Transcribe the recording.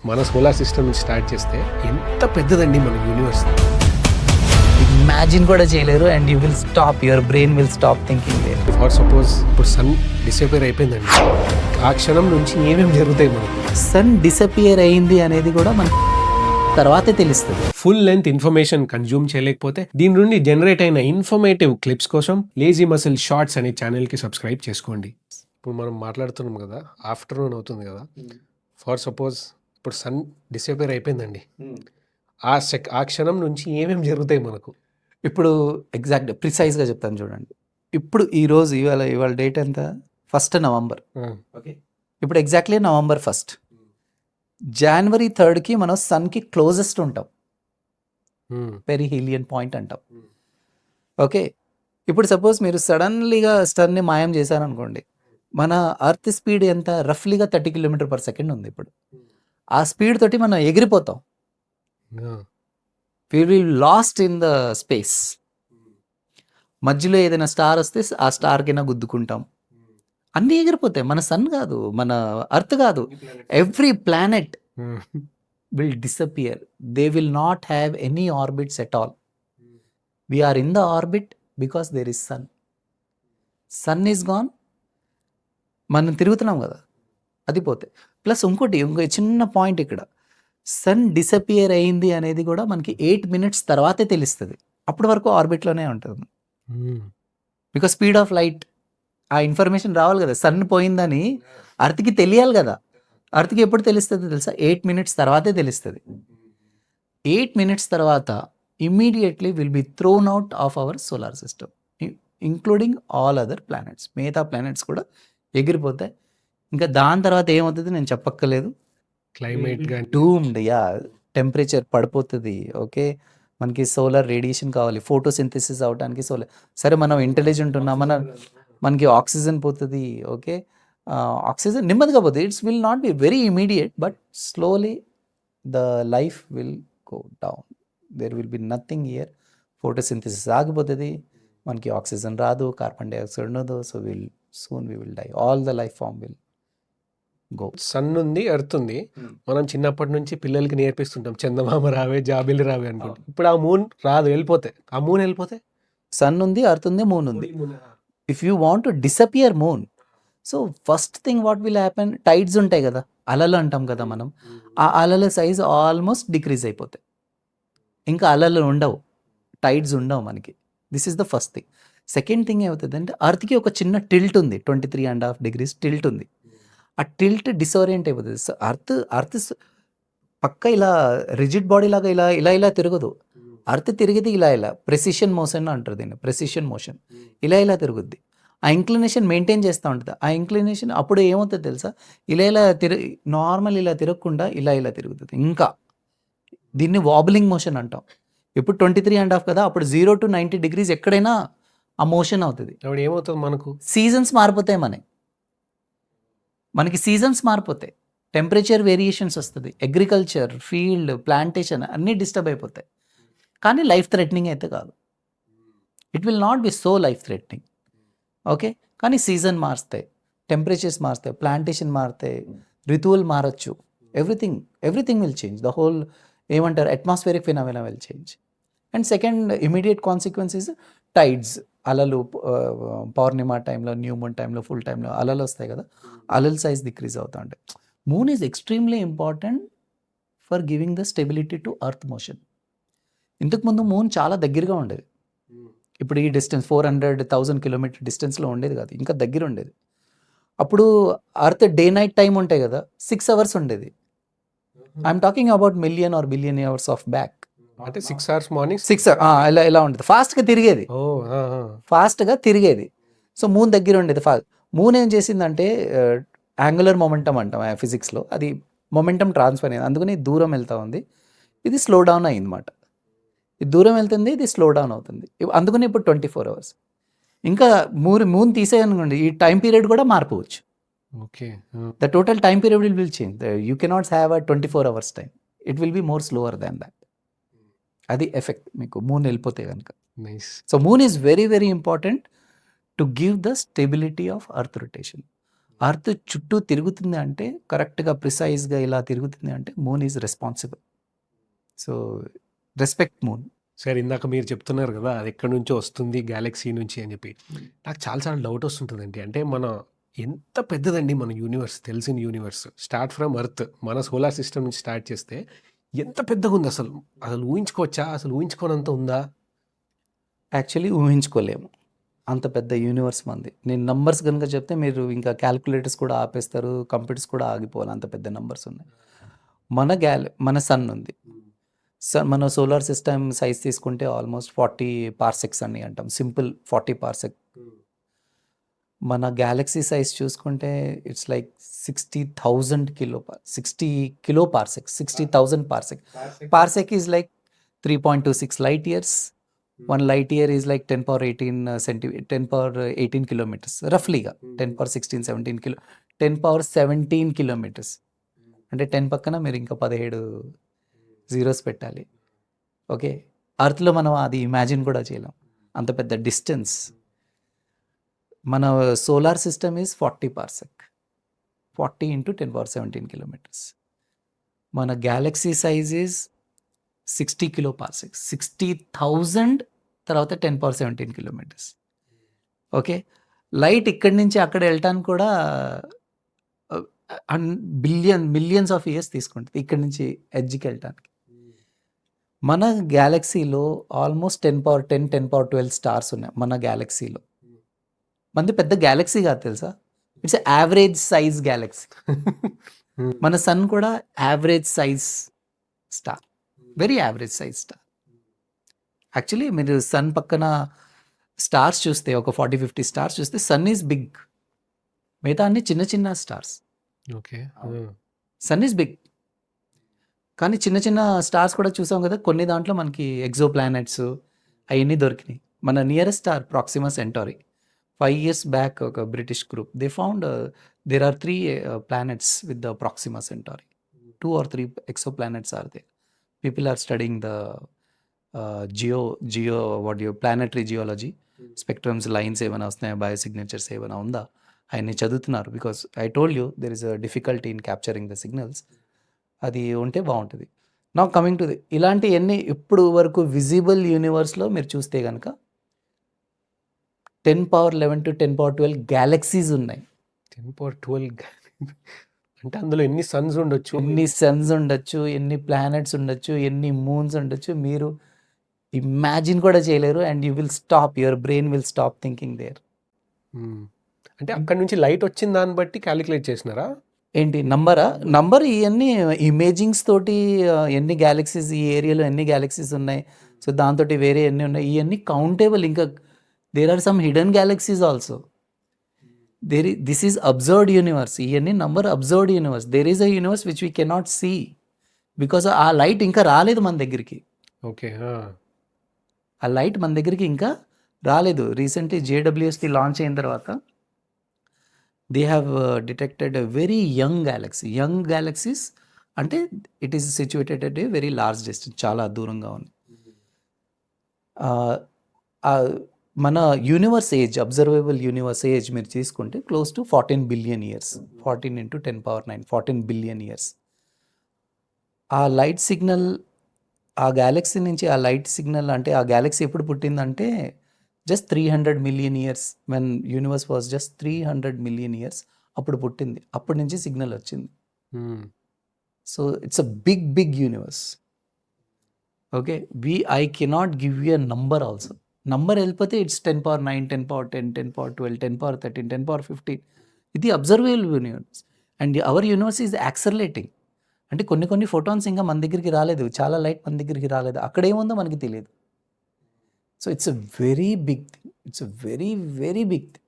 మన solar system నుంచి start చేస్తే ఎంత పెద్దదండి మన యూనివర్స్. ఇమాజిన్ కూడా చేయలేరు and you will stop, your brain will stop thinking there. For suppose ఇప్పుడు సన్ డిసపియర్ అయిపోయిందండి, ఆ క్షణం నుంచి ఏమేమి జరుగుతాయి మనకు. సన్ డిసపియర్ అయింది అనేది కూడా మనకి తర్వాతే తెలుస్తుంది. ఫుల్ లెంత్ ఇన్ఫర్మేషన్ కన్జ్యూమ్ చేయలేకపోతే దీని నుండి జనరేట్ అయిన ఇన్ఫర్మేటివ్ క్లిప్స్ కోసం లేజీ మసిల్ షార్ట్స్ అనే ఛానల్కి సబ్స్క్రైబ్ చేసుకోండి. ఇప్పుడు మనం మాట్లాడుతున్నాం కదా, ఆఫ్టర్నూన్ అవుతుంది కదా. ఫర్ సపోజ్ ఇప్పుడు సన్ డిసపియర్ అయిపోయిందండి, ఆ క్షణం నుంచి ఏమేమి జరుగుతాయి మనకు. ఇప్పుడు ఎగ్జాక్ట్ ప్రిసైజ్గా చెప్తాను చూడండి. ఇప్పుడు ఈరోజు ఇవాళ డేట్ ఎంత, 1 నవంబర్. ఓకే, ఇప్పుడు ఎగ్జాక్ట్లీ నవంబర్ 1. జనవరి 3కి మనం సన్కి క్లోజెస్ట్ ఉంటాం, పెరిహీలియన్ పాయింట్ అంటాం. ఓకే, ఇప్పుడు సపోజ్ మీరు సడన్లీగా సన్ని మాయం చేశారనుకోండి, మన అర్త్ స్పీడ్ ఎంత, రఫ్లీగా 30 km/s ఉంది. ఇప్పుడు ఆ స్పీడ్ తోటి మనం ఎగిరిపోతాం. we will lost in the space. మధ్యలో ఏదైనా స్టార్ వస్తే ఆ స్టార్ కింద గుద్దుకుంటాం, అన్నీ ఎగిరిపోతాయి. మన సన్ కాదు, మన అర్త్ కాదు, every planet will disappear. They will not have any orbits at all. We are in the orbit because there is sun. Sun is gone, మనం తిరుగుతున్నాం కదా, అది పోతే. ప్లస్ ఇంకో చిన్న పాయింట్ ఇక్కడ, సన్ డిసపియర్ అయింది అనేది కూడా మనకి 8 minutes తర్వాతే తెలుస్తుంది. అప్పటి వరకు ఆర్బిట్లోనే ఉంటుంది. బికాస్ స్పీడ్ ఆఫ్ లైట్, ఆ ఇన్ఫర్మేషన్ రావాలి కదా, సన్ పోయిందని అర్త్కి తెలియాలి కదా. అర్త్కి ఎప్పుడు తెలుస్తుంది తెలుసా, 8 minutes తర్వాతే తెలుస్తుంది. 8 minutes తర్వాత immediately will be throne out of our solar system, including all other planets. మిగతా ప్లానెట్స్ కూడా ఎగిరిపోతాయి. ఇంకా దాని తర్వాత ఏమవుతుంది నేను చెప్పక్కర్లేదు. క్లైమేట్ డూమ్డ్, యా, టెంపరేచర్ పడిపోతుంది. ఓకే, మనకి సోలార్ రేడియేషన్ కావాలి ఫోటోసింథసిస్ అవడానికి. సరే మనం ఇంటెలిజెంట్ ఉన్నాం, మనకి ఆక్సిజన్ పోతుంది. ఓకే, ఆక్సిజన్ నెమ్మదిగా పోతుంది. It's will not be very immediate, but slowly the life will go down. There will be nothing here. Photosynthesis ఆగిపోతుంది, మనకి ఆక్సిజన్ రాదు, కార్బన్ డైఆక్సైడ్ ఉండదు. So soon we will die, all the life form will go. Sun ఉంది, earth ఉంది. మనం చిన్నప్పటి నుంచి పిల్లలకి నేర్పిస్తుంటాం, చందమామ రావే, జాబిల్లి రావే అనుకుంటాం. ఇప్పుడు ఆ మూన్ రాదు, వెళ్ళిపోతే. ఆ మూన్ వెళ్ళిపోతే సన్ ఉంది, ఎర్త్ ఉంది, మూన్ ఉంది. If you want to disappear moon, so first thing what will happen, tides ఉంటాయి కదా, అలలు అంటాం కదా మనం, ఆ అలల సైజ్ ఆల్మోస్ట్ డిక్రీజ్ అయిపోతాయి. ఇంకా అలలు ఉండవు, టైడ్స్ ఉండవు మనకి. This is the first thing. Second thing ఏమవుతుంది అంటే, అర్త్కి ఒక చిన్న టిల్ట్ ఉంది, 23.5 degrees టిల్ట్ ఉంది. ఆ టిల్ట్ డిసోరియంట్ అయిపోతుంది. సో అర్త్ పక్క ఇలా రిజిడ్ బాడీ లాగా ఇలా తిరగదు. అర్త్ తిరిగితే ఇలా ప్రెసిషన్ మోషన్ అంటారు దీన్ని, ప్రెసిషన్ మోషన్. ఇలా తిరుగుద్ది. ఆ ఇంక్లినేషన్ మెయింటైన్ చేస్తూ ఉంటుంది. ఆ ఇంక్లినేషన్ అప్పుడు ఏమవుతుంది తెలుసా, నార్మల్ ఇలా తిరగకుండా ఇలా తిరుగుతుంది. ఇంకా దీన్ని వాబులింగ్ మోషన్ అంటాం. ఇప్పుడు 23.5 కదా, అప్పుడు 0 to 90 degrees ఎక్కడైనా ఆ మోషన్ అవుతుంది. అప్పుడు ఏమవుతుంది, మనకు సీజన్స్ మారిపోతాయి. మనకి సీజన్స్ మారిపోతాయి, టెంపరేచర్ వేరియేషన్స్ వస్తుంది, అగ్రికల్చర్, ఫీల్డ్, ప్లాంటేషన్ అన్నీ డిస్టర్బ్ అయిపోతాయి. కానీ లైఫ్ థ్రెటనింగ్ అయితే కాదు. It will not be so life threatening. Okay, కానీ సీజన్ మారుస్తాయి, టెంపరేచర్స్ మారుతాయి, ప్లాంటేషన్ మారుతాయి, ఋతువులు మారచ్చు. Everything will change. The whole ఏమంటారు, atmospheric phenomena will change. And second immediate consequence is tides, అలలు. పౌర్ణిమ టైంలో, న్యూ మూన్ టైంలో, ఫుల్ టైంలో అలలు వస్తాయి కదా, అలల సైజ్ డిక్రీజ్ అవుతూ ఉంటాయి. Moon is extremely important for giving the stability to earth motion. ఇంతకుముందు మూన్ చాలా దగ్గరగా ఉండేది. ఇప్పుడు ఈ డిస్టెన్స్ 400,000 kilometer డిస్టెన్స్లో ఉండేది కాదు, ఇంకా దగ్గర ఉండేది. అప్పుడు అర్త్ డే నైట్ టైం ఉంటాయి కదా, 6 hours ఉండేది. I'm talking about million or billion years of back. అంటే 6 hours మార్నింగ్, 6 ఇలా ఉండేది. ఫాస్ట్గా తిరిగేది. సో మూన్ దగ్గర ఉండేది. మూన్ ఏం చేసిందంటే, యాంగులర్ మొమెంటం అంటాం ఫిజిక్స్లో, అది మొమెంటం ట్రాన్స్ఫర్ అయింది. అందుకని దూరం వెళ్తూ ఉంది, ఇది స్లో డౌన్ అయిందన్నమాట. ఇది దూరం వెళ్తుంది, ఇది స్లో డౌన్ అవుతుంది. అందుకని ఇప్పుడు 24 hours. ఇంకా మూన్ తీసేయనుకోండి, ఈ టైం పీరియడ్ కూడా మారిపోవచ్చు. Okay, the total time period will change. You cannot have a 24 hours time. It will be more slower than that. అది ఎఫెక్ట్ మీకు మూన్ వెళ్ళిపోతే కనుక. Nice. So moon is very very important to give the stability of earth rotation. Earth చుట్టూ తిరుగుతుంది అంటే కరెక్ట్‌గా ప్రిసైజ్‌గా ఇలా తిరుగుతుంది అంటే moon is responsible. So, respect moon. సరే ఇందాక మీరు చెప్తున్నారు కదా అది ఎక్కడి నుంచో వస్తుంది గ్యాలక్సీ నుంచి అని చెప్పి. నాకు చాలాసార్లు డౌట్ వస్తుంటుందండి. అంటే మన ఎంత పెద్దదండి మన యూనివర్స్, తెలిసిన యూనివర్స్. స్టార్ట్ ఫ్రమ్ ఎర్త్ మన సోలార్ సిస్టమ్ నుంచి స్టార్ట్ చేస్తే ఎంత పెద్దగా ఉంది అసలు. అసలు ఊహించుకోవచ్చా? అసలు ఊహించుకోనంత ఉందా? యాక్చువల్లీ ఊహించుకోలేము. అంత పెద్ద యూనివర్స్ మనది. నేను నంబర్స్ గనుక చెప్తే మీరు ఇంకా క్యాలిక్యులేటర్స్ కూడా ఆపేస్తారు. కంప్యూటర్స్ కూడా ఆగిపోవాలి. అంత పెద్ద నంబర్స్ ఉన్నాయి. మన సన్ ఉంది. మన సోలార్ సిస్టమ్ సైజ్ తీసుకుంటే ఆల్మోస్ట్ 40 పార్సెక్స్ అని అంటాం. Simple 40 parsec. మన గ్యాలక్సీ సైజ్ చూసుకుంటే it's like 60,000 60 kilo parsec. 60,000 parsec. Parsec is like 3.26 light years. 1 light year is like 10 power 18 kilometers. Roughlyగా 10 power 16, 10 power 17 kilometers. అంటే 10 పక్కన మీరు ఇంకా 17 జీరోస్ పెట్టాలి. ఓకే. అర్త్‌లో మనం అది ఇమాజిన్ కూడా చేయలేం. అంత పెద్ద డిస్టెన్స్. మన solar system is 40 parsec. 40 into 10 power 17 kilometers. మన Galaxy size is 60 kilo parsec. 60,000 తర్వాత 10 power 17 కిలోమీటర్స్. ఓకే. లైట్ ఇక్కడి నుంచి అక్కడ వెళ్ళటానికి కూడా మిలియన్స్ ఆఫ్ ఇయర్స్ తీసుకుంటుంది ఇక్కడి నుంచి ఎడ్జ్కి వెళ్ళటానికి. మన గ్యాలక్సీలో ఆల్మోస్ట్ 10 power 10, 10 power 12 స్టార్స్ ఉన్నాయి మన గ్యాలక్సీలో. మనది పెద్ద గ్యాలక్సీ కాదు తెలుసా. It's average size Galaxy. మన సన్ కూడా average size star. Very average size star. Actually మీరు సన్ పక్కన స్టార్స్ చూస్తే ఒక 40-50 స్టార్స్ చూస్తే సన్ ఈజ్ బిగ్. మిగతా అన్ని చిన్న చిన్న stars. Okay. Sun is big. కానీ చిన్న చిన్న స్టార్స్ కూడా చూసాం కదా. కొన్ని దాంట్లో మనకి ఎగ్జో ప్లానెట్స్ అవన్నీ దొరికినాయి. మన nearest star Proxima Centauri. 5 years back ఒక British group they found there are 3 planets with the Proxima Centauri. 2 or 3 exoplanets are there. People are studying the planetary geology. Spectrums lines ఏమైనా వస్తున్నాయా, biosignatures ఏమైనా ఉందా అవన్నీ చదువుతున్నారు. Because I told you there is a difficulty in capturing the signals. అది ఉంటే బాగుంటుంది. Now coming to ఇలాంటి ఎన్ని ఇప్పుడు వరకు విజిబుల్ యూనివర్స్లో మీరు చూస్తే కనుక 10 power 11 to 10 power 12 గ్యాలక్సీస్ ఉన్నాయి. 10 power 12 అంటే అందులో ఎన్ని సన్స్ ఉండొచ్చు, ఎన్ని సన్స్ ఉండొచ్చు, ఎన్ని ప్లానెట్స్ ఉండొచ్చు, ఎన్ని మూన్స్ ఉండొచ్చు. మీరు ఇమాజిన్ కూడా చేయలేరు. And you will stop, your brain will stop thinking there. అంటే అక్కడ నుంచి లైట్ వచ్చిన దాన్ని బట్టి క్యాలిక్యులేట్ చేసినారా ఏంటి నంబర్ ఇవన్నీ ఇమేజింగ్స్ తోటి ఎన్ని గ్యాలక్సీస్ ఈ ఏరియాలో ఎన్ని గ్యాలక్సీస్ ఉన్నాయి, సో దాంతో వేరే ఎన్ని ఉన్నాయి ఇవన్నీ కౌంటేబుల్. ఇంకా there are some hidden galaxies also. This is observed universe. ఇవన్నీ number observed universe. There is a universe which we cannot see because ఆ లైట్ ఇంకా రాలేదు మన దగ్గరికి. ఓకే. ఆ లైట్ మన దగ్గరికి ఇంకా రాలేదు. రీసెంట్లీ JWST లాంచ్ అయిన తర్వాత they have detected a very young galaxy. Young galaxies అంటే it is situated at a very large distance, చాలా దూరంగా ఉంది. మన universe age, observable universe age మీరు తీసుకుంటే close to 14 billion years. 14 into 10 power 9, 14 billion years. ఆ లైట్ సిగ్నల్ ఆ galaxy నుంచి ఆ లైట్ సిగ్నల్ అంటే ఆ గ్యాలక్సీ ఎప్పుడు పుట్టిందంటే just 300 million years. When universe was just 300 million years అప్పుడు పుట్టింది. అప్పటి నుంచి సిగ్నల్ వచ్చింది. So it's a big universe. Okay. I cannot give you a number also. Number వెళ్ళిపోతే it's 10 power 9, 10 power 10, 10 power 12, 10 power 13, 10 power 15. ఇది observable universe. And our universe is accelerating. అంటే కొన్ని photons ఇంకా మన దగ్గరికి రాలేదు, చాలా లైట్ మన దగ్గరికి రాలేదు. అక్కడ ఏముందో మనకి తెలియదు. So it's a very big thing. It's a very big thing.